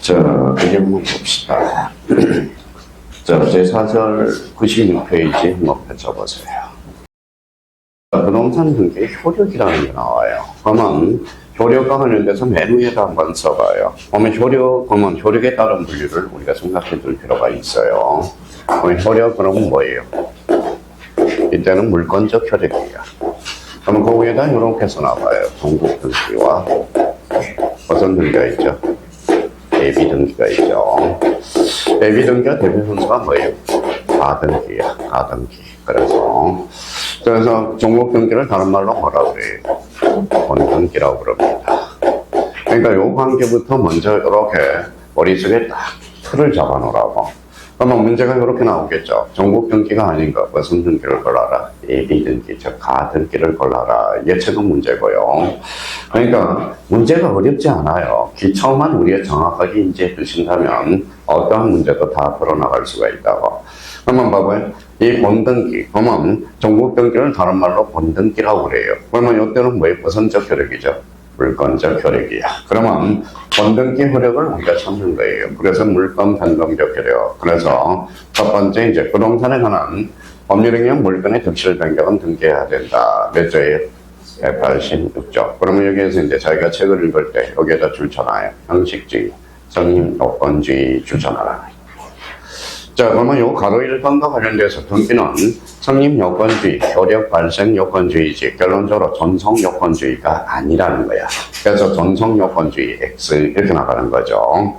자, 그게 한번 봅시다. 자, 제4절 96페이지 한번 펼쳐보세요. 부동산 등기 효력이라는 게 나와요. 그러면 효력과 관련돼서 맨 위에다 한번 써봐요. 그러면 효력에 따른 분류를 우리가 생각해 둘 필요가 있어요. 그러면 효력, 그러면 뭐예요? 이때는 물권적 효력이에요. 그러면 그 위에다 이렇게 써놔봐요. 종국 등기와 어떤 등기가 있죠? 예비 등기가 있죠. 예비 등기가 대표선수가 뭐예요? 가등기야, 가등기. 그래서 종국 등기를 다른 말로 뭐라고 그래요? 본등기라고 그럽니다. 그러니까 요 관계부터 먼저 이렇게 머릿속에 딱 틀을 잡아놓으라고. 그러면 문제가 이렇게 나오겠죠. 종국 등기가 아닌가? 무슨 등기를 골라라? 예비 등기, 즉 가등기를 골라라. 예측은 문제고요. 그러니까 문제가 어렵지 않아요. 기초만 우리가 정확하게 인지해 두신다면 어떠한 문제도 다 풀어나갈 수가 있다고. 그러면 봐봐요. 이 본등기, 그러면 종국 등기를 다른 말로 본등기라고 그래요. 그러면 이때는 뭐예요? 무슨적 효력이죠? 물권적 효력이야. 그러면 본등기 효력을 우리가 찾는 거예요. 그래서 물권 변동적 효력. 그래서 첫 번째 이제 부동산에 관한 법률행위형 물권의 득실 변경은 등기해야 된다. 몇 조예요? 186조. 그러면 여기에서 이제 자기가 책을 읽을 때 여기에다 줄 쳐놔요. 형식주의, 성립 요건주의 줄 쳐놔라. 자, 그러면 요 가로 1번과 관련돼서 등기는 성립 요건주의, 효력 발생 요건주의지 결론적으로 전성 요건주의가 아니라는 거야. 그래서 전성 요건주의 X 이렇게 나가는 거죠.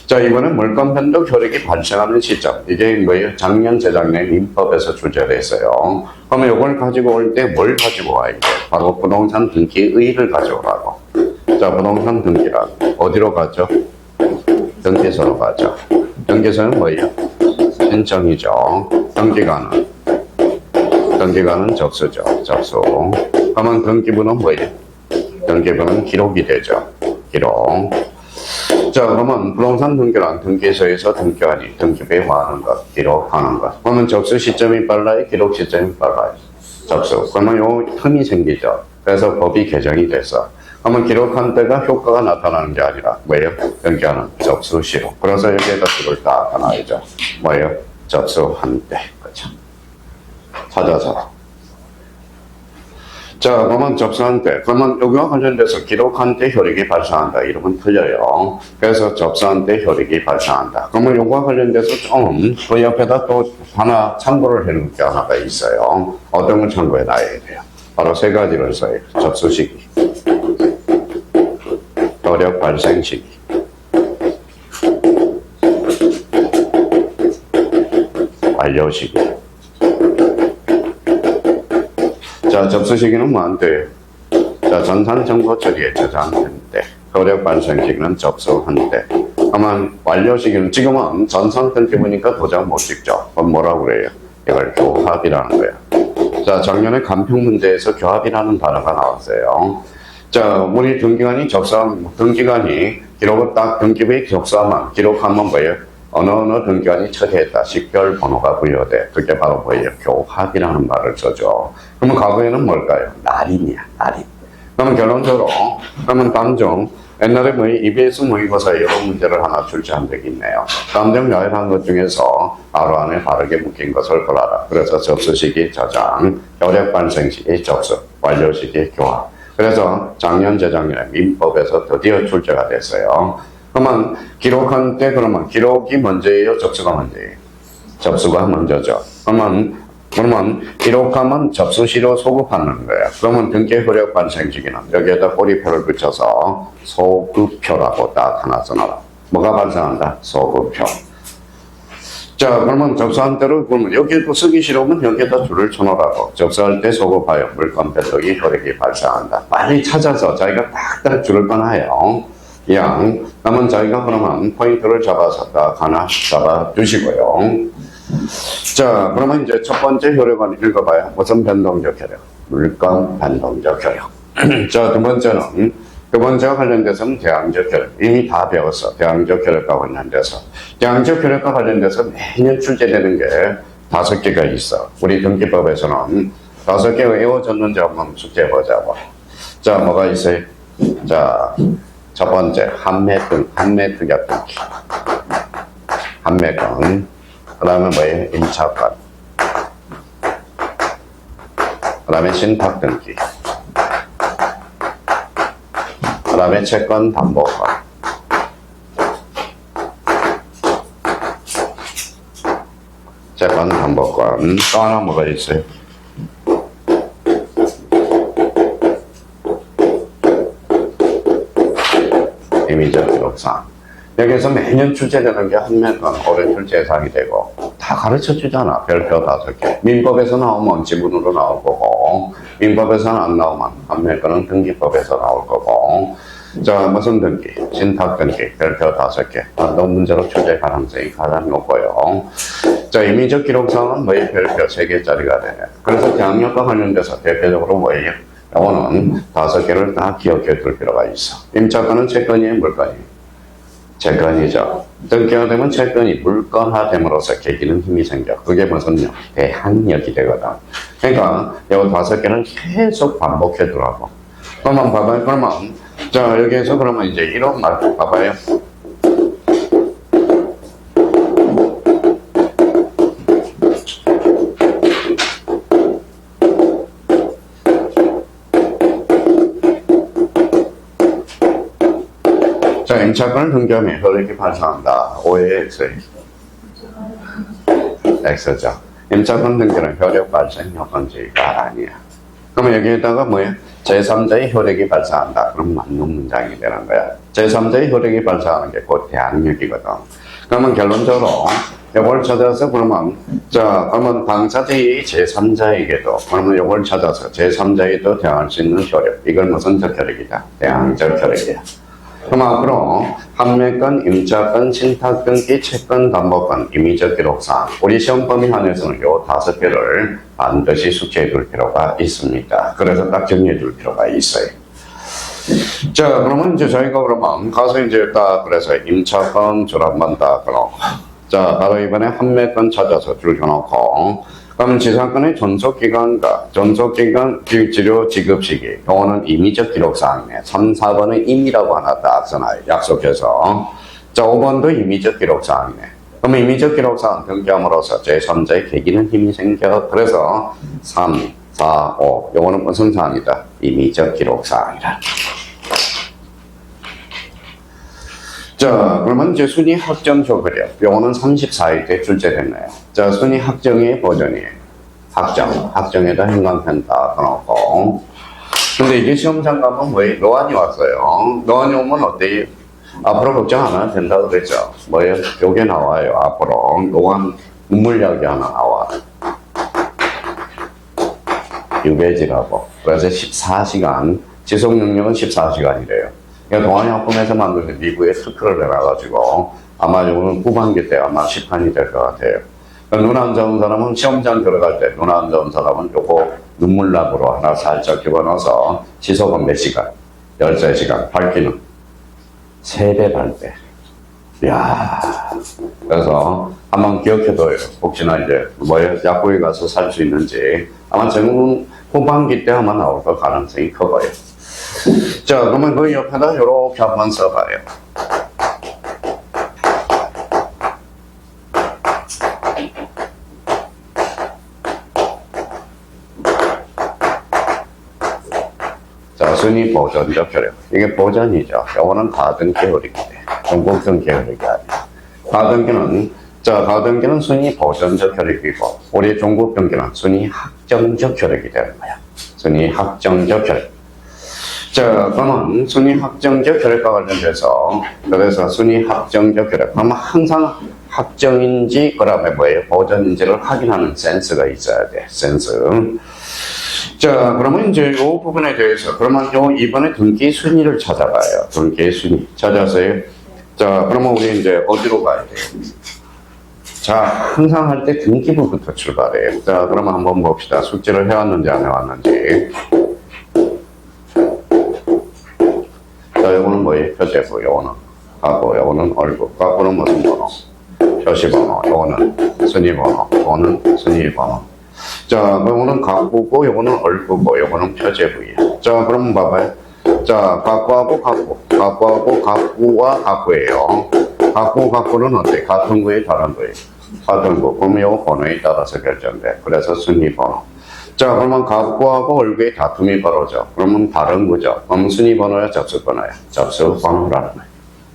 자, 이번엔 물권 변동 효력이 발생하는 시점. 이게 뭐예요? 작년, 재작년 민법에서 주제됐어요. 그러면 이걸 가지고 올 때 뭘 가지고 와야 돼? 바로 부동산 등기의를 가져오라고. 자, 부동산 등기란 어디로 가죠? 등기소로 가죠. 등기소는 뭐예요? 신청이죠. 등기관은 접수죠. 접수. 그러면 등기부는 뭐예요? 등기부는 기록이 되죠. 기록. 자, 그러면 부동산 등기란 등기소에서 등기관이 등기부에 하는 것, 기록하는 것. 그러면 접수 시점이 빨라요? 기록 시점이 빨라요? 접수. 그러면 요 틈이 생기죠. 그래서 법이 개정이 됐어. 그러면 기록한 때가 효과가 나타나는 게 아니라 뭐예요? 등기하는 접수시로. 그래서 여기에다 줄을 딱 하나야죠. 뭐예요? 접수한 때. 그렇죠? 찾아서. 자, 그러면 접수한 때. 그러면 여기와 관련돼서 기록한 때 효력이 발생한다. 이러면 틀려요. 그래서 접수한 때 효력이 발생한다. 그러면 요거와 관련돼서 좀 그 옆에다 또 하나 참고를 해놓은 게 하나가 있어요. 어떤 걸 참고해 놔야 돼요. 바로 세 가지를 써요. 접수 시기, 효력 발생 시기, 완료 시기. 자, 접수 시기는 뭐 안 돼요? 자, 전산 정보 처리에 저장한 때, 효력 발생 시기는 접수한 때. 그러면 완료 시기는 지금은 전산 등기부니까 도장 못 찍죠. 그럼 뭐라고 그래요? 이걸 교합이라는 거예요. 자, 작년에 간평 문제에서 교합이라는 단어가 나왔어요. 자, 우리 등기관이 기록을 딱 등기부에 접수하면, 기록하면 뭐예요? 어느 등기관이 처리했다. 식별 번호가 부여돼. 그게 바로 뭐예요? 교합이라는 말을 써죠. 그러면 과거에는 뭘까요? 날인이야, 날인. 그러면 결론적으로, 그러면 감정, 옛날에 EBS 모의고사 이런 문제를 하나 출제한 적이 있네요. 감정 야일한 것 중에서 가로 안에 바르게 묶인 것을 골라라. 그래서 접수 시기 저장, 효력 발생 시기 접수, 완료 시기 교합. 그래서 작년, 재작년에 민법에서 드디어 출제가 됐어요. 그러면 기록한 때 그러면 기록이 먼저예요? 접수가 먼저예요? 접수가 먼저죠. 그러면 기록하면 접수시로 소급하는 거예요. 그러면 등기 효력 발생 시기는 여기에다 꼬리표를 붙여서 소급표라고 딱 하나 써놔라. 뭐가 발생한다? 소급표. 자, 그러면 접수한 때로 그러면 여기도 쓰기 싫으면 여기에다 줄을 쳐놓으라고. 접수할 때 소급하여 물권 변동이 효력이 발생한다. 빨리 찾아서 자기가 딱딱 줄을 꺼놔요. 그러면 자기가 그러면 포인트를 잡아서 딱 하나 잡아 두시고요. 자, 그러면 이제 첫 번째 효력은 읽어봐요. 무슨 변동적 효력? 물권 변동적 효력. 자, 두 번째와 관련돼서는 대항적 효력. 이미 다 배웠어. 대항적 효력과 관련돼서. 대항적 효력과 관련돼서 매년 출제되는 게 5개가 있어. 우리 등기법에서는 5개 외워졌는지 한번 숙제해보자고. 자, 뭐가 있어요? 자, 첫 번째, 한매 특약 등기. 한매권. 그 다음에 뭐예요? 임차권. 그 다음에 신탁 등기. 그 다음에 채권 담보권. 채권 담보권. 또 하나 뭐가 있어요? 임의적 기록상. 여기서 매년 출제되는 게 한매권 올해 출제 예상이 되고 다 가르쳐 주잖아. 별표 5개. 민법에서 나오면 지문으로 나올 거고 민법에서는 안 나오면 한매권은 등기법에서 나올 거고 자 무슨 등기? 신탁 등기 별표 5개. 논 문제로 출제 가능성이 가장 높고요. 자 임의적 기록상은 뭐의 별표 3개짜리가 되네. 그래서 대학력과 관련돼서 대표적으로 뭐예요? 요거는 5개를 다 기억해 둘 필요가 있어. 임차권은 채권이에요, 물건이에요? 채권이죠. 등기가 되면 채권이 물건화됨으로써 계기는 힘이 생겨. 그게 무슨요? 대항력이 되거든. 그러니까 요 5개는 계속 반복해 두라고. 그러면 봐봐요. 그러면 자 여기에서 그러면 이제 이런 말 봐봐요. 자, 임차권을 등기하면 효력이 발생한다. 오해의 X죠. 임차권 등기는 효력 발생 요건지가 아니야. 그러면 여기에다가 뭐야? 제3자의 효력이 발생한다. 그럼 맞는 문장이 되는 거야. 제3자의 효력이 발생하는 게 곧 대항력이거든. 그러면 결론적으로 이걸 찾아서 그러면 자 그러면 당사자의 제3자에게도 그러면 이걸 찾아서 제3자에도 대항할 수 있는 효력. 이걸 무슨 적효력이다? 대항적 효력이야. 그럼 앞으로 한매권, 임차권, 신탁 등기, 채권, 담보권, 임의적 기록상 우리 시험 범위 안에서는 요 5개를 반드시 숙지해 둘 필요가 있습니다. 그래서 딱 정리해 둘 필요가 있어요. 자 그러면 이제 저희가 그러면 가서 이제 딱 그래서 임차권 줄 한번 딱 그놓고 자 바로 이번에 한매권 찾아서 줄 해놓고 그러면 지상권의 존속기간과 존속기간 치료 지급시기 요거는 임의적 기록사항이네. 3, 4번은 임의라고 하나 딱 써놔요. 약속해서. 자 5번도 임의적 기록사항이네. 그러면 임의적 기록사항 등기함으로써 제3자의 계기는 힘이 생겨. 그래서 3, 4, 5 요거는 무슨 사항이다? 임의적 기록사항이다. 자, 그러면 이제 순위 확정 조건이요. 요거는 34일 때 출제됐네요. 자, 순위 확정의 버전이에요. 확정에다 행간편 다 넣어놓고. 근데 이게 시험장 가면 뭐예요? 노안이 왔어요. 노안이 오면 어때요? 앞으로 걱정 안 해도 된다고 그랬죠. 뭐예요? 요게 나와요. 앞으로. 노안 눈물약이 하나 나와. 유배지라고. 그래서 14시간, 지속 능력은 14시간이래요. 그러니까 동아리학품에서 만드는 리뷰에 특허를 내놔가지고 아마 이거는 후반기 때 아마 시판이 될 것 같아요. 그러니까 눈 안 좋은 사람은 시험장 들어갈 때 눈 안 좋은 사람은 요거 눈물락으로 하나 살짝 집어넣어서 지속은 몇 시간? 13시간. 밝기는 3배 밝대. 이야. 그래서 한번 기억해둬요. 혹시나 이제 뭐예요? 약국에 가서 살 수 있는지 아마 저는 후반기 때 아마 나올 거 가능성이 커요. 자, 그러면 그 옆에다 이렇게 한번 써봐요. 자, 순위 보존적 효력. 이게 보존이죠. 요거는 가등기 효력이 돼. 전국등기 효력이 아니야. 가등기는, 자, 가등기는 순위 보존적 효력이고, 우리 종국등기는 순위 확정적 효력이 되는 거야. 순위 확정적 효력. 자, 그러면 순위 확정적 효력과 관련돼서 그래서 순위 확정적 효력. 그러면 항상 확정인지 그다음에 뭐예요? 보존인지를 확인하는 센스가 있어야 돼. 센스. 자, 그러면 이제 이 부분에 대해서 그러면 요 이번에 등기 순위를 찾아가요. 등기 순위 찾아서요. 자, 그러면 우리 이제 어디로 가야 돼요? 자, 항상 할 때 등기부부터 출발해요. 자, 그러면 한번 봅시다. 숙지를 해왔는지 안 해왔는지. 자, 요거는 뭐예요? 표제부, 요거는 하고, 요거는 얼굴, 갖고는 무슨 번호? 표시번호, 요거는 순위번호, 요거는 순위번호. 자, 요거는 갖고고, 요거는 얼굴고, 요거는 표제부예요. 자, 그럼 봐봐요. 자, 각구하고 각구. 각구하고 각구와 각구예요. 각구는 어때? 같은 거에 다른 거예요. 같은 거. 그러면 요 번호에 따라서 결정돼. 그래서 순위 번호. 자, 그러면 각구하고 얼굴에 다툼이 벌어져. 그러면 다른 거죠. 그럼 순위 번호야, 접수 번호야? 접수 번호라는 거예요.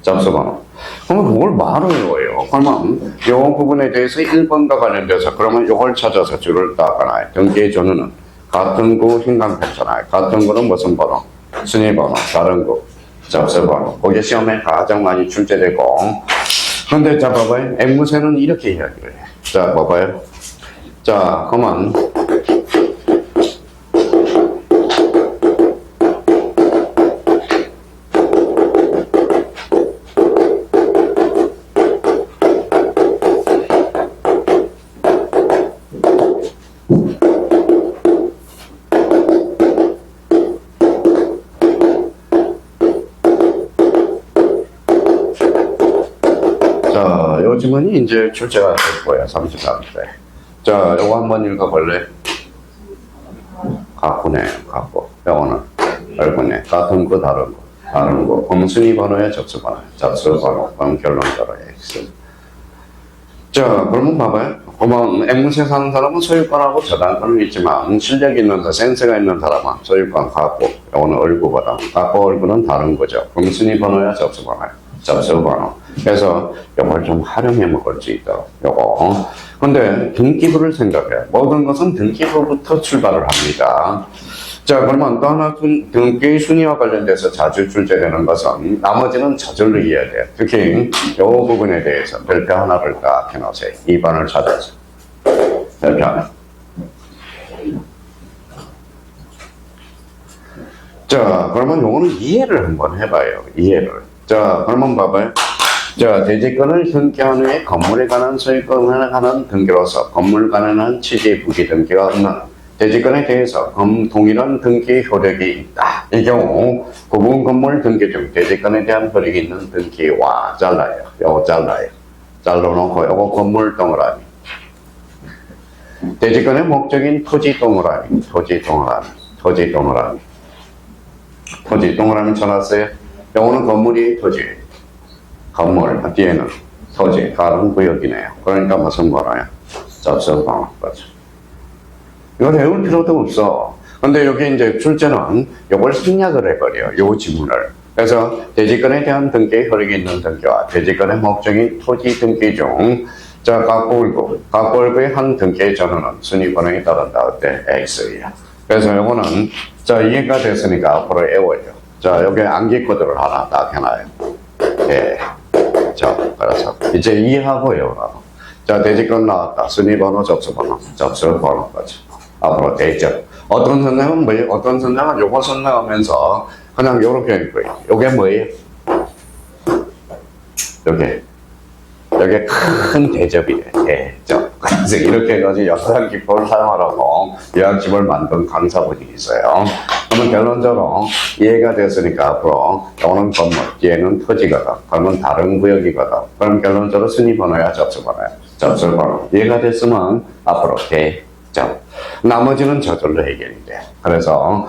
접수 번호. 그러면 그걸 말을 해요. 그러면 요 부분에 대해서 1번과 관련돼서 그러면 요걸 찾아서 줄을 따거나요. 등기의 전후는 같은 구 hin강했잖아요. 같은 구는 무슨 번호? 순위 번호. 다른 구 접수 번호. 그게 시험에 가장 많이 출제되고. 근데 자, 봐봐요. 앵무새는 이렇게 이야기를 해. 자, 봐봐요. 자, 그러면 요 지문이 이제 출제가 될 거예요. 33대. 자, 요거 한번 읽어볼래? 각구네, 각구. 요거는 얼굴네. 같은 거, 다른 거. 다른 거. 그럼 순위 번호에 접수 번호. 접수 번호. 그럼 결론적으로 X. 자, 그러면 봐봐요. 그러면 앵무새 사는 사람은 소유권하고 저당권은 있지만 실력이 있는, 센스가 있는 사람은 소유권 갖고, 요거는 얼굴보다. 갖고 얼굴은 다른 거죠. 그럼 순위 번호야, 접수 번호야. 접수 번호. 그래서 요걸 좀 활용해 먹을 수 있도록 요거. 근데 등기부를 생각해. 모든 것은 등기부부터 출발을 합니다. 자, 그러면 또 하나 등기 순위와 관련돼서 자주 출제되는 것은 나머지는 저절로 이해해야 돼요. 특히 요 부분에 대해서 별표 하나를 딱 해놓으세요. 2번을 찾아서. 별표 하나. 자, 그러면 요거는 이해를 한번 해봐요. 이해를. 자, 그러면 봐봐요. 자, 대지권을 등기한 후에 건물에 관한 소유권에 관한 등기로서 건물 관한 취지 부기 등기가 없는 대지권에 대해서 동일한 등기 효력이 있다. 이 경우 구분 건물 등기 중 대지권에 대한 효력이 있는 등기와 잘라요. 요거 잘라요. 잘라놓고 요거 건물 동그라미. 대지권의 목적인 토지 동그라미. 토지 동그라미. 토지 동그라미. 토지 동그라미 쳐놨어요. 요거는 건물이 토지. 건물, 뒤에는 토지, 다른 구역이네요. 그러니까 무슨 번호야? 접수 번호. 그렇죠. 이걸 외울 필요도 없어. 근데 여기 이제 출제는 요걸 생략을 해버려. 요 지문을. 그래서 대지권에 대한 등기의 효력이 있는 등기와 대지권의 목적인 토지 등기 중 자, 각골구의 한 등기의 전후는 순위 번호에 따른다. 어때? X야. 그래서 요거는 자, 이해가 됐으니까 앞으로 외워요. 자, 여기 암기 코드를 하나 딱 해놔요. 예. 자, 그래서 이제 이해하고요. 자, 대지권 나왔다. 순위번호, 접수번호, 접수번호까지. 앞으로 대적. 어떤 선생은 뭐예요? 어떤 선생은 요거 선생하면서 그냥 요렇게 할 거예요. 요게 뭐예요? 요게 큰 대접이래. 대접. 그래서 이렇게 해가지고 역사학 기법을 사용하라고 요약집을 만든 강사분이 있어요. 그러면 결론적으로 이해가 됐으니까 앞으로 요는 건물, 뒤에는 토지거든. 그러면 다른 구역이거든. 그럼 결론적으로 순위번호야, 접수번호야. 접수번호. 이해가 됐으면 앞으로 대접. 나머지는 저절로 해결이 돼. 그래서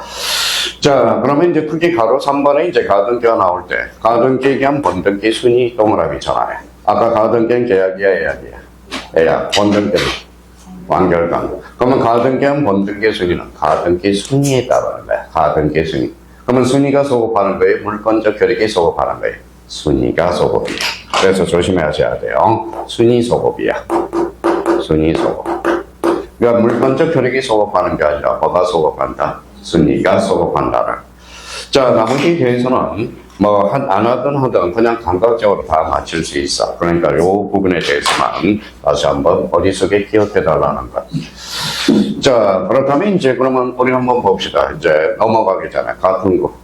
자, 그러면 이제 특히 가로 3번에 이제 가등기가 나올 때 가등기 얘기하면 번등기 순위 동그라미잖아요. 아까 가등기는 계약이야, 예약이야? 예약. 번등기는 완결강. 그러면 가등기하면 번등기 순위는 가등기 순위에 따르는 거야. 가등기 순위. 그러면 순위가 소급하는 거예요? 물권적 효력이 소급하는 거예요? 순위가 소급이야. 그래서 조심하셔야 돼요. 순위 소급이야. 순위 소급. 그러니까 물권적 효력이 소급하는 게 아니라 뭐가 소급한다? 순위가 소급한다는. 자, 나머지에 대해서는 뭐 안 하든 그냥 감각적으로 다 맞출 수 있어. 그러니까 요 부분에 대해서만 다시 한번 머릿속에 기억해 달라는 것. 자, 그렇다면 이제 그러면 우리 한번 봅시다. 이제 넘어가기 전에 같은 거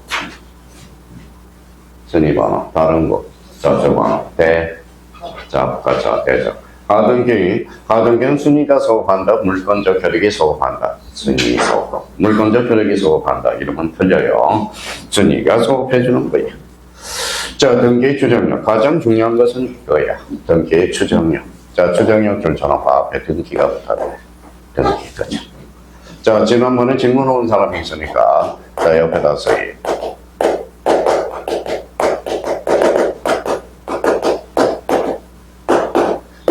순위번호, 다른 거 접수번호, 대접, 대접. 가등기는 순위가 소급한다. 물권적 효력이 소급한다. 순위 소급. 물권적 효력이 소급한다. 이러면 틀려요. 순위가 소급해주는 거예요. 자, 등기의 추정력. 가장 중요한 것은 이거야. 등기의 추정력. 자, 추정력 줄쳐놓고 앞에 등기가 붙어요. 등기, 그죠. 자, 지난번에 질문 온 사람이 있으니까, 자, 옆에다 써요.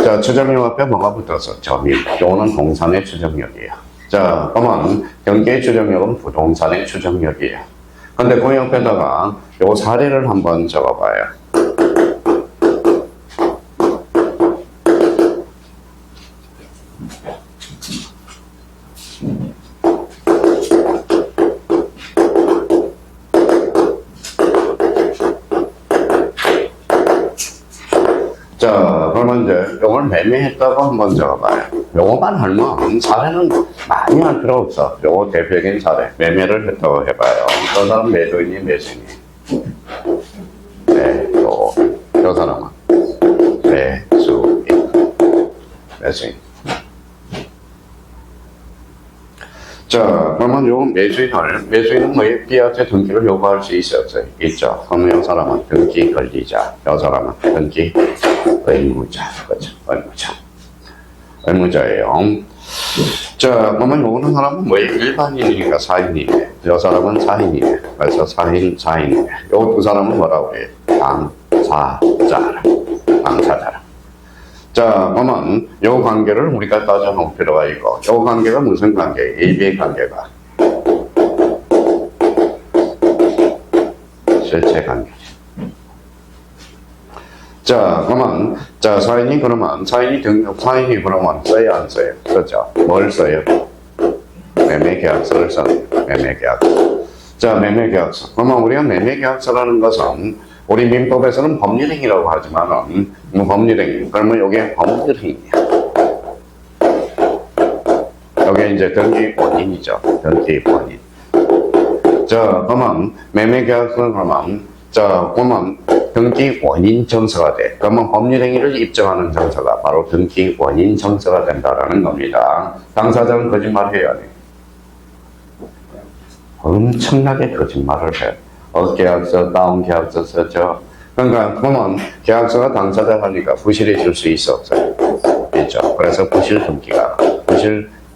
자, 추정력 앞에 뭐가 붙어서 점이. 요거는 동산의 추정력이에요. 자, 그러면 경기의 추정력은 부동산의 추정력이에요. 근데 그 옆에다가 요 사례를 한번 적어봐요. 자, 그러면 이제 요걸 매매했다고 한번 적어봐요. 요거만 하면 사례는 많이 할 필요 없어. 요거 대표적인 사례. 매매를 했다고 해봐요. 저 사람 매도인이 매수인이. 저 사람은 매수인. 자, 그러면 요 매수인은 뭐에 B한테 등기를 요구할 수 있어요? 있죠. 그러면 이 사람은 등기 권리자, 이 사람은 등기 의무자, 그렇죠? 의무자예요. 자, 그러면 요거는 사람은 뭐에 일반인이니까 사인이네. 이 사람은 사인이네. 그래서 사인이네. 요 두 사람은 뭐라고 그래요? 당사자라. 자, 그러면 요 관계를 우리가 따져놓을 필요가 있고, 요 관계가 무슨 관계? AB의 관계가 실체 관계지. 자, 그러면 사인이 그러면 써요, 안 써요? 그렇죠. 뭘 써요? 매매계약서를 써요. 매매계약서. 자, 매매계약서. 그러면 우리가 매매계약서라는 것은 우리 민법에서는 법률행위라고 하지만은 법률행위. 그러면 이게 법률행위야. 이게 이제 등기 원인이죠. 등기 원인. 자, 그러면 매매계약서는 그러면 등기 원인 정서가 돼. 그러면 법률행위를 입증하는 정서가 바로 등기 원인 정서가 된다라는 겁니다. 당사자는 거짓말을 해야 돼. 엄청나게 거짓말을 해. 계약서, 다운 계약서 썼죠. 그러니까, 그러면 계약서가 당사자가 하니까 부실해질 수 있어, 없어요? 있죠. 그래서 부실 등기가,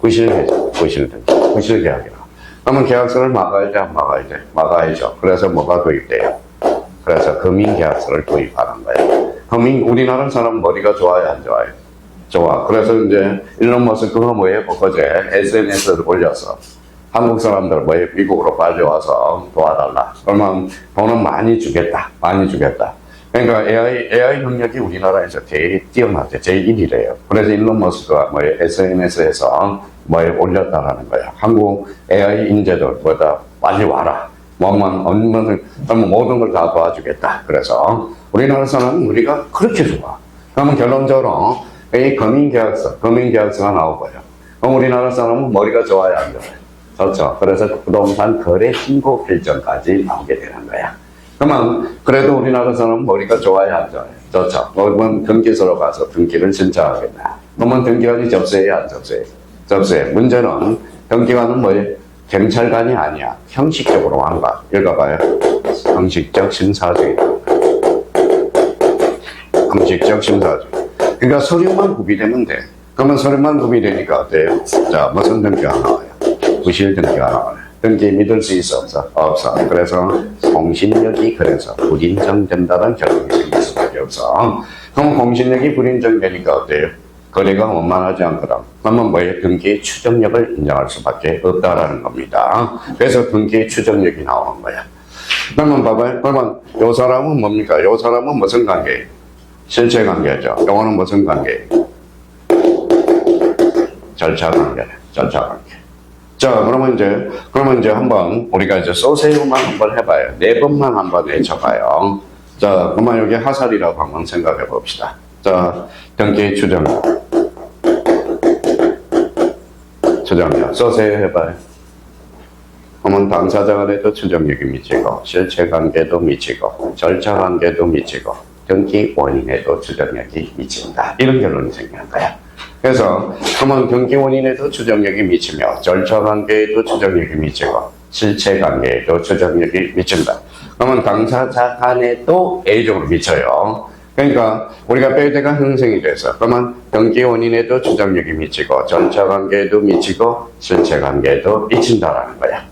부실 계약이라. 그러면 계약서를 막아야지, 안 막아야지? 막아야죠. 그래서 뭐가 도입돼요? 그래서 금융계약서를 도입하는 거예요. 우리나라 사람 머리가 좋아요, 안 좋아요? 좋아. 그래서 이제 일론 머스크가 뭐예요? 어제 SNS를 올려서 한국 사람들 뭐예요? 미국으로 빨리 와서 도와달라. 그러면 돈은 많이 주겠다. 그러니까 AI 능력이 우리나라에서 제일 뛰어나죠. 제일 1위래요. 그래서 일론 머스크가 뭐예요? SNS에서 뭐예요? 올렸다라는 거예요. 한국 AI 인재들 보다 빨리 와라. 모든 걸 다 도와주겠다. 그래서 우리나라 사람은 우리가 그렇게 좋아. 그러면 결론적으로 이 금융계약서가 나오고요. 그럼 우리나라 사람은 머리가 좋아야 안 좋아요? 그렇죠. 그래서 부동산 거래 신고 필정까지 나오게 되는 거야. 그러면 그래도 우리나라 사람은 머리가 좋아야 안 좋아요? 좋죠. 그러면 등기소로 가서 등기를 신청하겠다. 그러면 등기관이 접수해야 안 접수해요? 접수해. 문제는 등기관은 뭐예요? 경찰관이 아니야. 형식적으로 한 거. 읽어봐요. 형식적 심사주의. 그러니까 서류만 구비되면 돼. 그러면 서류만 구비되니까 어때요? 자, 무슨 등기가 나와요? 부실 등기가 나와요. 등기 믿을 수 있어, 없어? 없어. 그래서 공신력이 불인정된다는 결론이 생길 수밖에 없어. 그럼 공신력이 불인정되니까 어때요? 거래가 원만하지 않거든. 그러면 뭐예요? 등기의 추정력을 인정할 수밖에 없다라는 겁니다. 그래서 등기의 추정력이 나오는 거야. 그러면 봐봐요. 그러면 요 사람은 뭡니까? 요 사람은 무슨 관계? 실체 관계죠. 요거는 무슨 관계? 절차 관계. 자, 그러면 이제 한번 우리가 이제 소세요만 한번 해봐요. 4번만 한번 외쳐봐요. 자, 그러면 여기 하살이라고 한번 생각해 봅시다. 자, 등기 추정력. 소세요 해봐요. 그러면 당사자 간에도 추정력이 미치고, 실체 관계도 미치고, 절차 관계도 미치고, 등기 원인에도 추정력이 미친다. 이런 결론이 생기는 거야. 그래서 그러면 등기 원인에도 추정력이 미치며, 절차 관계에도 추정력이 미치고, 실체 관계에도 추정력이 미친다. 그러면 당사자 간에도 A적으로 미쳐요. 그러니까 우리가 뼈대가 형성이 돼서 그러면 등기 원인에도 추정력이 미치고, 절차 관계에도 미치고, 실체 관계에도 미친다라는 거야.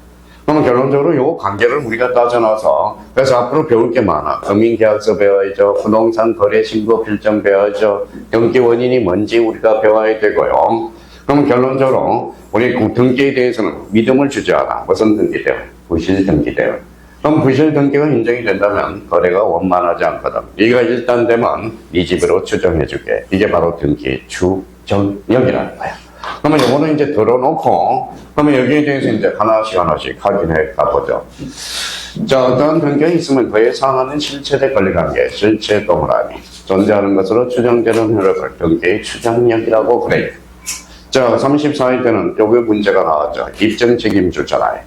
그러면 결론적으로 요 관계를 우리가 따져놔서, 그래서 앞으로 배울 게 많아. 금융계약서 배워야죠. 부동산 거래 신고 필정 배워야죠. 등기 원인이 뭔지 우리가 배워야 되고요. 그럼 결론적으로 우리 등기에 대해서는 믿음을 주지 않아. 무슨 등기 때문에? 부실 등기 때문에. 그럼 부실 등기가 인정이 된다면 거래가 원만하지 않거든. 이가 일단 되면 네 집으로 추정해줄게. 이게 바로 등기 추정력이라는 거야. 그러면 요거는 이제 들어놓고, 그러면 여기에 대해서 이제 하나씩 확인해 가보죠. 자, 어떤 등기가 있으면 그에 상하는 실체적 권리관계, 실체 동그라미, 존재하는 것으로 추정되는 흐름을 등기의 추정력이라고 그래요. 자, 34일 때는 여기 문제가 나왔죠. 입증 책임주잖아요.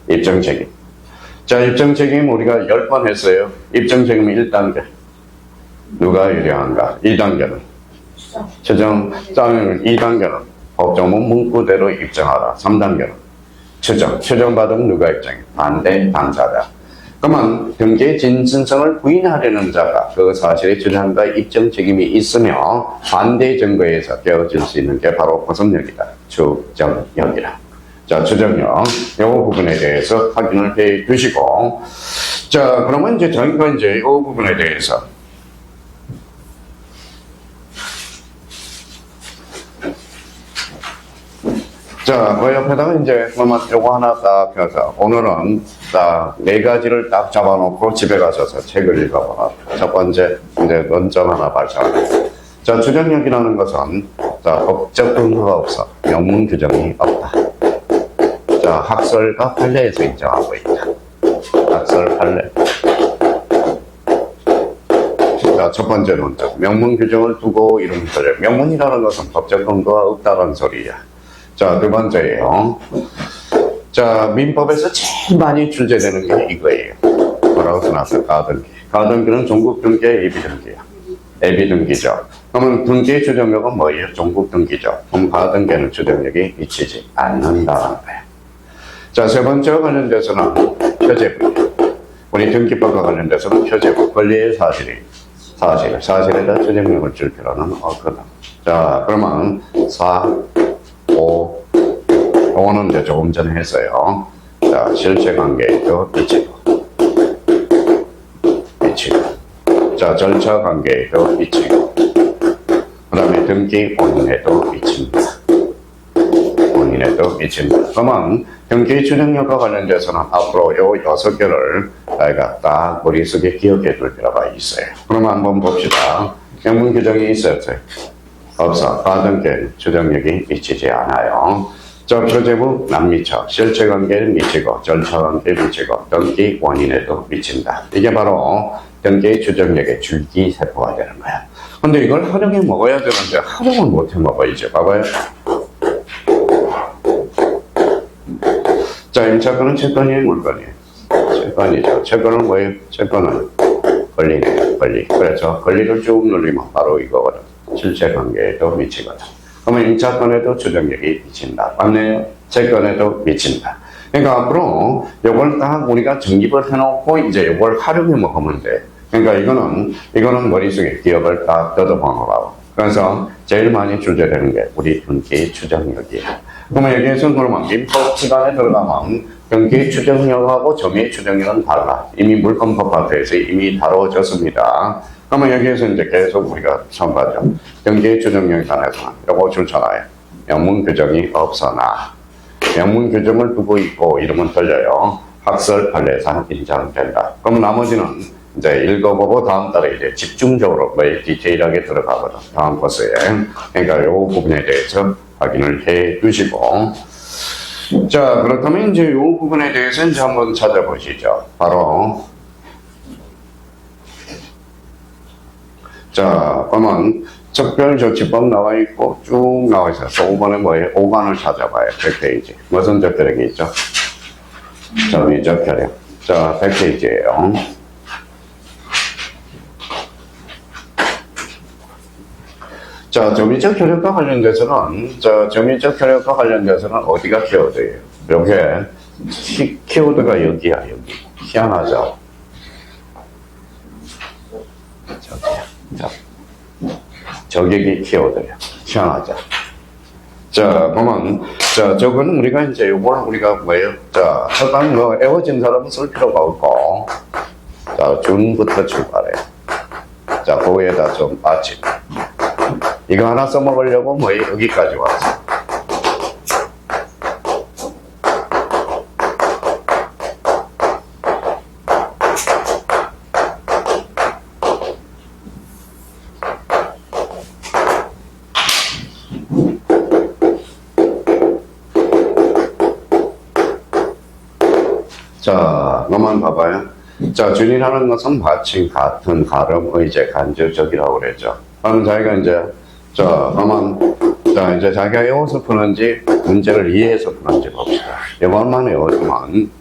입증 책임. 자, 입증 책임 우리가 10번 했어요. 입증 책임 1단계. 누가 유리한가? 2단계는 추정, 2단계는 법정문 문구대로 입증하라. 3단계는 추정받으면 누가 입증해? 반대 당사자. 그러면 등기의 진순성을 부인하려는 자가 그 사실의 주장과 입증 책임이 있으며 반대 증거에서 깨어질 수 있는 게 바로 무슨 역이다? 추정력이다. 자, 추정력. 이 부분에 대해서 확인을 해 주시고. 자, 그러면 이제 저희가 이제 이 부분에 대해서 자, 그 옆에다가 이제 그러면 요거 하나 딱 펴서 오늘은 딱 4가지를 딱 잡아놓고 집에 가셔서 책을 읽어보라. 첫 번째, 이제 논점 하나 발표합니다. 자, 추정력이라는 것은 자, 법적 근거가 없어. 명문 규정이 없다. 자, 학설과 판례에서 인정하고 있다. 학설, 판례. 자, 첫 번째 논점. 명문 규정을 두고 이런 소리. 명문이라는 것은 법적 근거가 없다는 소리야. 자, 두 번째예요. 자, 민법에서 제일 많이 출제되는 게 이거예요. 뭐라고 써놨어? 가등기. 가등기는 종국 등기의 예비 등기야. 예비 등기죠. 그러면 등기의 추정력은 뭐예요? 종국 등기죠. 그럼 가등기는 추정력이 미치지 않는다는 거야. 자, 세 번째와 관련돼서는 표제부. 우리 등기법과 관련돼서는 표제부. 권리의 사실에다 추정력을 줄 필요는 없거든. 자, 그러면 4, 5, 요거는 이제 조금 전에 했어요. 자, 실체관계에도 미치고. 자, 절차관계에도 미치고. 그 다음에 등기 원인에도 미칩니다. 원인에도 미칩니다. 그러면 등기 추정력과 관련돼서는 앞으로 요 6개를 저희가 딱 머릿속에 기억해 둘 필요가 있어요. 그러면 한번 봅시다. 명문 규정이 있었어요. 없어. 가등기 추정력이 미치지 않아요. 자, 표제부 안 미쳐. 실체관계는 미치고, 절차관계 미치고, 등기 원인에도 미친다. 이게 바로 등기의 추정력의 줄기세포가 되는 거야. 근데 이걸 활용해 먹어야 되는데 활용을 못해 먹어야죠. 봐봐요. 자, 임차권은 채권이에요, 물건이에요? 채권이죠. 채권은 뭐예요? 채권은 권리네요, 권리. 그래서 권리를 쭉 누르면 바로 이거거든. 실체관계에도 미치거든. 그러면 임차권에도 추정력이 미친다. 맞네요. 채권에도 미친다. 그러니까 앞으로 이걸 딱 우리가 정립을 해놓고 이제 이걸 활용해 먹으면 돼. 그러니까 이거는 머릿속에 기억을 딱 뜯어보느라고. 그래서 제일 많이 출제되는 게 우리 등기 추정력이야. 그러면 여기에서 그러면 민법 시간에 들어가면 등기 추정력하고 점유의 추정력은 달라. 이미 물권법 파트에서 이미 다뤄졌습니다. 그러면 여기에서 이제 계속 우리가 첨부하죠. 등기 추정력에 관해서는 요거 줄잖아요. 명문 규정이 없어나 명문 규정을 두고 있고 이러면 틀려요. 학설 판례상 인정된다. 그럼 나머지는 이제 읽어보고 다음 달에 이제 집중적으로 디테일하게 들어가거든. 다음 코스에. 그러니까 요 부분에 대해서 확인을 해 주시고. 자, 그렇다면 이제 요 부분에 대해서 이제 한번 찾아보시죠. 바로. 자, 그러면 적별조치법 나와 있고 쭉 나와 있어요. 5번에 뭐예요? 5간을 찾아봐요. 100페이지. 무슨 적혈력이 있죠? 점유 적혈력. 자, 100페이지예요. 자, 점유적 혈액과 관련돼서는, 점유적 혈액과 관련돼서는 어디가 키워드예요? 요게, 키워드가 여기야, 여기. 희한하죠? 저기야. 자, 저격이 키워드예요. 희한하죠? 자, 보면, 자, 저거는 우리가 이제 요걸 우리가 뭐예요? 자, 일단 뭐 애워진 사람은 쓸 필요가 없고, 자, 준부터 출발해. 자, 거기에다 좀 아침. 이거 하나 써먹으려고 뭐 여기까지 왔어. 자, 너만 봐봐요. 자, 준이라는 것은 받침, 같은, 가름, 의제, 간접적이라고 그랬죠. 그러면 자기가 이제, 자, 너만, 자, 이제 자기가 외워서 푸는지, 문제를 이해해서 푸는지 봅시다. 이것만 외워주면,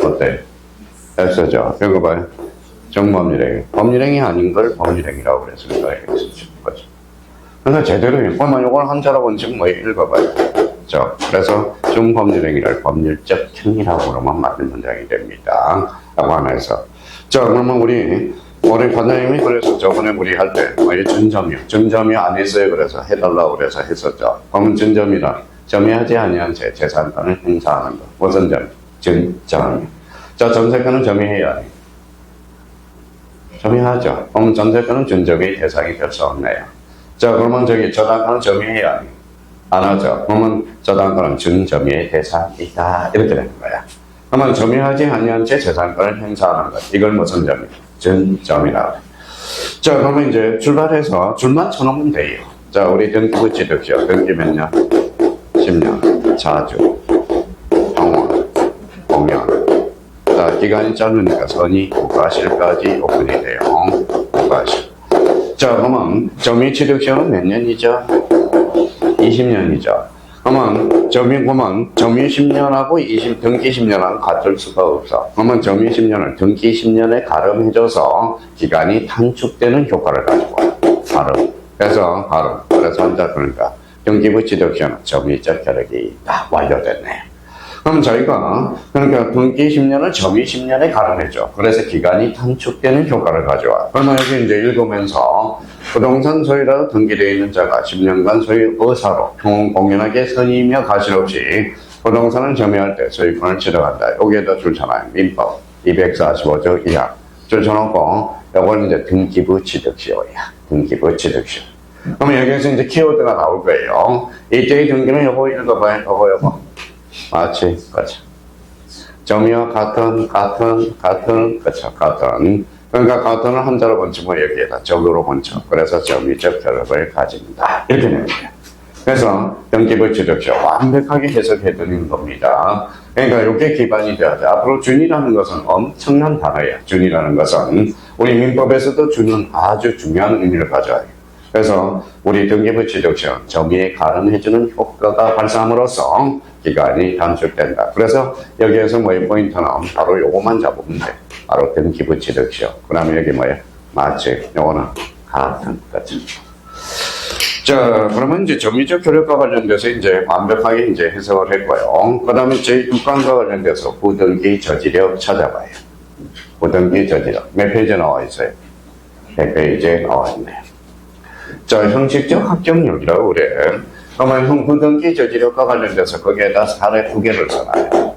어때? 됐어죠? 이거 봐요. 정법률행. 법률행이 아닌 걸 법률행이라고 그랬으니까, 이렇게 쓰죠. 그래서 제대로 읽고만 요걸 한자로 지금 뭐 읽어봐요. 자, 그래서 중법률행위를 법률적 행위라고 그러면 맞는 문장이 됩니다. 라고 하면서. 자, 그러면 우리 관장님이 그래서 저번에 우리 할 때, 준점이 안 했어요. 그래서 해달라고 그래서 했었죠. 그러면 준점이란 점유하지 아니한 제 재산권을 행사하는 것. 무슨 점? 준점. 자, 전세권은 점유해야 해. 점유하죠. 그러면 전세권은 준점의 대상이 될 수 없네요. 자, 그러면 저당권은 점유해야 안 하죠. 그러면 저당권은 준점유의 대상이다. 이렇게 되는 거야. 그러면 점유하지 아니한 채 재산권을 행사하는 것. 이걸 무슨 점이야? 준점이라고 해. 자, 그러면 이제 출발해서 줄만 쳐놓으면 돼요. 자, 우리 등기부 취득시효. 등기 몇 년? 10년. 자주. 병원. 공연. 자, 기간이 짧으니까 선의, 국가실까지 오픈이 돼요. 국가실. 자, 그러면 점유 취득시효는 몇 년이죠? 20년이죠. 그러면 점유 10년하고 등기 10년하고 같을 수가 없어. 그러면 점유 10년을 등기 10년에 가름해줘서 기간이 단축되는 효과를 가지고 가름. 그래서 한자 그러니까 등기부 취득시효는 점유적 효력이 딱 완료됐네요. 그럼 저희가 그러니까 등기 10년을 점유 10년에 가름해줘. 그래서 기간이 단축되는 효과를 가져와. 그러면 여기 이제 읽으면서 부동산 소유라도 등기되어 있는 자가 10년간 소유 의사로 공연하게 선의이며 가실 없이 부동산을 점유할 때 소유권을 취득한다. 여기에다 줄잖아요. 민법 245조 2항 줄 쳐놓고 이건 이제 등기부 취득시효야. 등기부 취득시효. 그러면 여기에서 이제 키워드가 나올 거예요. 이때의 등기는 요거 읽어봐요. 요거. 맞지? 그렇죠. 점유와 같은, 그렇죠. 같은. 그러니까 같은을 한자로 번치면 여기에다 적으로 번쳐. 그래서 점유적 효력을 가진다. 이렇게 됩니다. 그래서 등기부 취득시효 완벽하게 해석해 드리는 겁니다. 그러니까 이게 기반이 되어야 앞으로 준이라는 것은 엄청난 단어예요. 준이라는 것은 우리 민법에서도 준은 아주 중요한 의미를 가져요. 그래서 우리 등기부 취득시효 점유에 가름해주는 효과가 발생함으로써 기간이 단축된다. 그래서 여기에서 뭐의 포인트는 바로 요것만 잡으면 돼. 바로 등기부 취득시효. 그 다음에 여기 뭐예요? 맞지? 요거는 같은 거죠. 자, 그러면 이제 점유적 효력과 관련돼서 이제 완벽하게 이제 해석을 했고요. 그 다음에 제6강과 관련돼서 부등기 저지력 찾아봐요. 부등기 저지력. 몇 페이지에 나와 있어요? 100페이지에 나와 있네요. 자, 형식적 합격률이라고 그래. 그러면 부등기 저지력과 관련돼서 거기에다 사례 2개를 써놔요.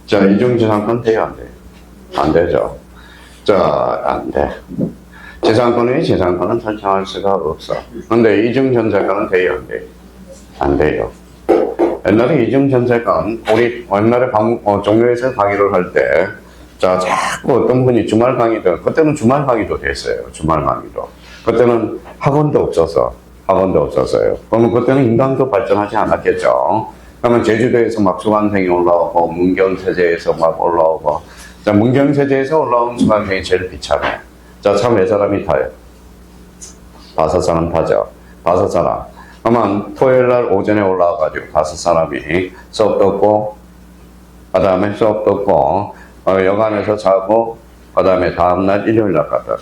자, 이중재산권 돼요, 안 돼요? 안 되죠. 자, 안 돼. 재산권은 설정할 수가 없어. 근데 이중전세권은 돼요, 안 돼요? 안 돼요. 옛날에 이중전세권, 우리 옛날에 종교에서 강의를 할 때, 자, 자꾸 어떤 분이 주말 강의도, 그때는 주말 강의도 됐어요. 주말 강의도. 그때는 학원도 없었어요. 그러면 그때는 인강도 발전하지 않았겠죠. 그러면 제주도에서 막 수강생이 올라오고, 문경세제에서 막 올라오고, 자, 문경세제에서 올라온 수강생이 제일 비참해. 자, 참 몇 사람이 타요? 5사람 타죠. 5사람. 그러면 토요일 날 오전에 올라와가지고 5사람이 수업 듣고, 그 다음에 수업 듣고, 여관에서 자고, 그 다음에 다음날 일요일 날 갔다.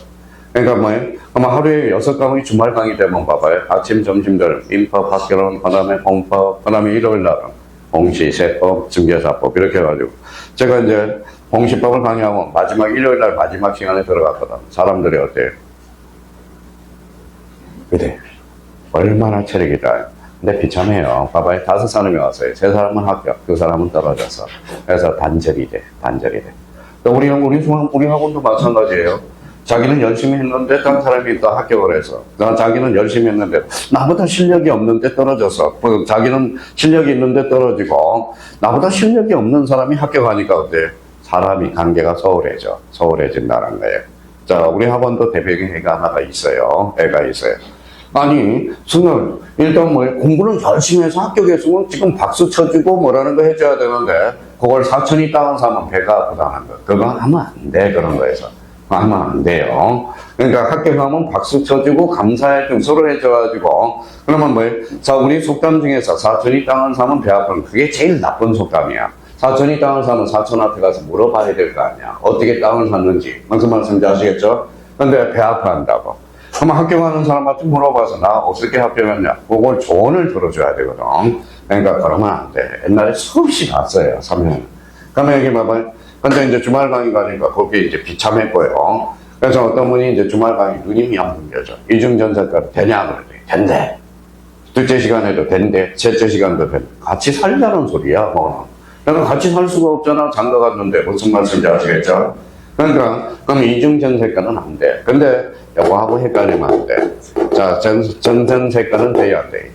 그러니까 뭐예요? 아마 하루에 6과목이 주말 강의 되면 봐봐요. 아침, 점심들, 민법, 학교론, 그 다음에 공법, 그 다음에 일요일 날은 공시, 세법, 증계사법 이렇게 해가지고 제가 이제 공시법을 강의하면 마지막 일요일 날 마지막 시간에 들어갔거든. 사람들이 어때요? 그래. 얼마나 체력이다. 근데 비참해요. 봐봐요. 5사람이 왔어요. 3사람은 합격, 2사람은 떨어져서. 그래서 단절이 돼. 또 우리 학원도 마찬가지예요. 자기는 열심히 했는데 다른 사람이 또 합격을 해서. 자기는 열심히 했는데 나보다 실력이 없는데 떨어져서. 자기는 실력이 있는데 떨어지고 나보다 실력이 없는 사람이 합격하니까 어때요? 사람이 관계가 소홀해진다는 거예요. 자, 우리 학원도 대표적인 애가 하나가 있어요. 아니, 승을 일단 뭐 공부는 열심히 해서 합격했으면 지금 박수 쳐주고 뭐라는 거 해줘야 되는데 그걸 사천이 땅을 사면 배가 아프다는 거. 그거 하면 안 돼. 그런 거에서. 하면 안 돼요. 그러니까 합격하면 박수 쳐주고 감사해주고 서로 해줘가지고 그러면 뭐예요? 자, 우리 속담 중에서 사천이 땅을 사면 배 아픈 그게 제일 나쁜 속담이야. 사천이 땅을 사면 사천한테 가서 물어봐야 될 거 아니야. 어떻게 땅을 샀는지. 무슨 말씀인지 아시겠죠? 근데 배 아파한다고. 그럼 합격하는 사람한테 물어봐서 나 어떻게 합격했냐? 그걸 조언을 들어줘야 되거든. 그러니까 그러면 안 돼. 옛날에 수없이 봤어요. 3년. 그러면 여기 봐봐요. 근데 이제 주말 강의 가니까 거기 이제 비참했고요. 그래서 어떤 분이 이제 주말 강의 누님이 안 끊겨져. 이중전자가 되냐? 그러더니 된대. 둘째 시간에도 된대. 셋째 시간도 된대. 같이 살자는 소리야, 뭐. 그러니까 같이 살 수가 없잖아. 장가 갔는데 무슨 말씀인지 아시겠죠? 그러니까 그럼 이중전세가는 안 돼. 근데 요거하고 헷갈리면 안 돼. 자, 전전세가는 돼야 돼.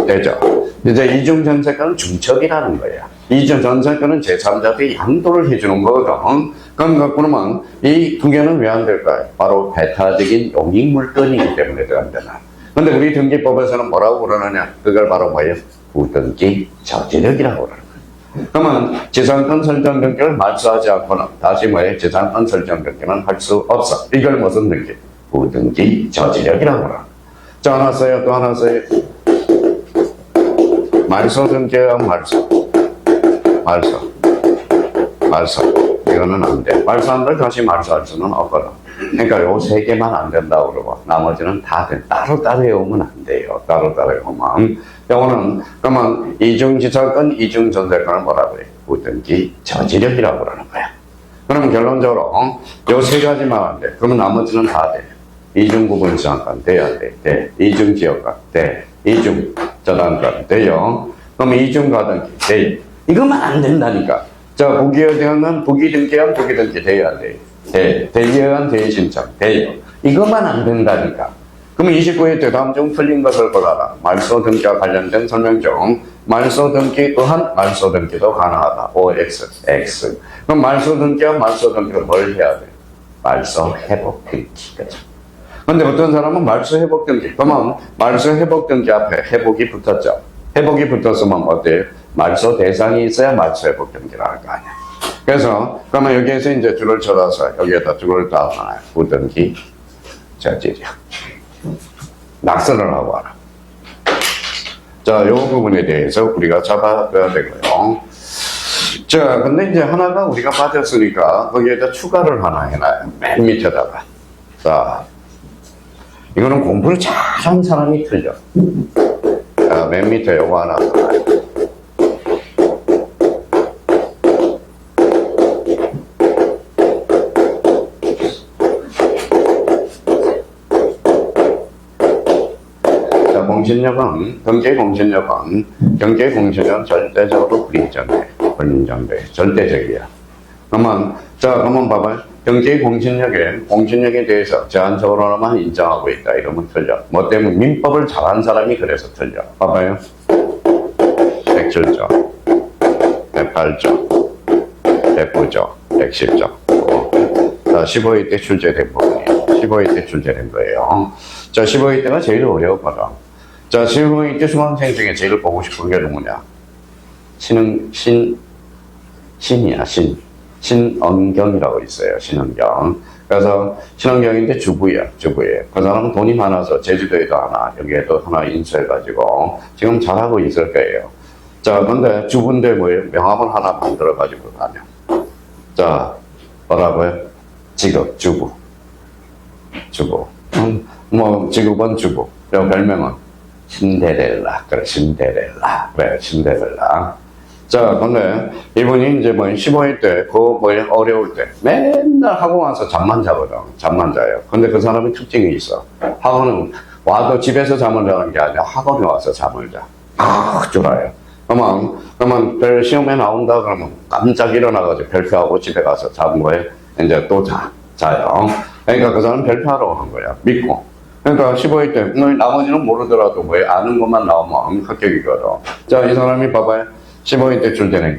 되죠? 이제 이중전세가는 중첩이라는 거야. 이중전세가는 제3자들이 양도를 해주는 거거든. 그러면 이 두 개는 왜 안 될까요? 바로 배타적인 용익물건이기 때문에 안 되나. 근데 우리 등기법에서는 뭐라고 그러느냐? 그걸 바로 뭐예요? 부등기 저지력이라고 그러는 거예요. 그러면 재산권 설정 등기를 말소하지 않고는 다시 뭐예요? 재산권 설정 등기는 할 수 없어. 이걸 무슨 등기? 부등기 저지력이라고 그러는 거예요. 자, 하나 써요. 또 하나 써요. 말소 등기와 말소. 이거는 안 돼. 말소한들 다시 말소할 수는 없거든. 그러니까 요 3개만 안 된다고 그러고, 나머지는 다 돼. 따로따로 외우면 안 돼요. 따로따로 외우면. 요거는, 그러면 이중지사권, 이중전세권을 뭐라고 해요? 부등기 저지력이라고 그러는 거야. 그럼 결론적으로, 요 3가지만 안 돼. 그러면 나머지는 다 돼. 이중구분지상권 돼야 돼. 이중지역권 돼. 이중저당권 돼요. 그럼 이중가등기 돼. 이거만 안 된다니까. 자, 부기에 대한 부기등기한 부기등기 돼야 돼. 대기에 대한 대신청 돼요. 이것만 안 된다니까. 그러면 29회 때 다음 중 틀린 것을 골라라. 말소 등기와 관련된 설명 중 말소 등기 또한 말소 등기도 가능하다. OX, X. 그럼 말소 등기와 말소 등기를 뭘 해야 돼? 말소 회복 등기. 그죠? 근데 어떤 사람은 말소 회복 등기. 그러면 말소 회복 등기 앞에 회복이 붙었죠. 회복이 붙었으면 어때요? 말소 대상이 있어야 말소 회복 등기라는 거 아니야. 그래서 그러면 여기에서 이제 줄을 쳐서 여기에다 줄을 따놔요. 부등기 저지력. 낙서를 하고 와라. 자, 요 부분에 대해서 우리가 잡아둬야 되고요. 자, 근데 이제 하나가 우리가 빠졌으니까 거기에다 추가를 하나 해놔요. 맨 밑에다가. 자, 이거는 공부를 잘한 사람이 틀려. 자, 맨 밑에 요거 하나 넣어요. 경제공신력은 절대적으로 불인정돼. 절대적이야. 그러면 봐봐요. 공신력에 대해서 제한적으로만 인정하고 있다. 이러면 틀려. 뭐 때문에 민법을 잘한 사람이 그래서 틀려. 봐봐요. 107조, 108조, 109조, 110조. 자, 15회 때 출제된 부분이에요. 15회 때 출제된 거예요. 자, 15회 때가 제일 어려웠거든. 자, 15회 때 수강생 중에 제일 보고 싶은 게 누구냐? 신은경이라고 있어요. 신은경. 그래서 신은경인데 주부예요. 그 사람은 돈이 많아서 제주도에도 하나, 여기에도 하나 인수해가지고 지금 잘하고 있을 거예요. 자, 근데 주부인데 뭐예요? 명함을 하나 만들어가지고 다녀. 자, 뭐라고요? 직업, 주부. 주부. 뭐, 직업은 주부. 그리고 별명은 신데렐라. 그래, 신데렐라. 그래, 신데렐라. 자, 근데 이분이 이제 뭐 15일 때, 어려울 때, 맨날 학원 와서 잠만 자거든. 잠만 자요. 근데 그 사람이 특징이 있어. 학원은 와도 집에서 잠을 자는 게 아니라 학원에 와서 잠을 자. 좋아요. 그러면 별 시험에 나온다 그러면 깜짝 일어나가지고 별표하고 집에 가서 자는 거에 이제 또 자요. 그러니까 그 사람은 별표하러 오는 거야. 믿고. 그러니까 15일 때, 나머지는 모르더라도 뭐 아는 것만 나오면 합격이거든. 자, 이 사람이 봐봐요. 15일 때 줄 때는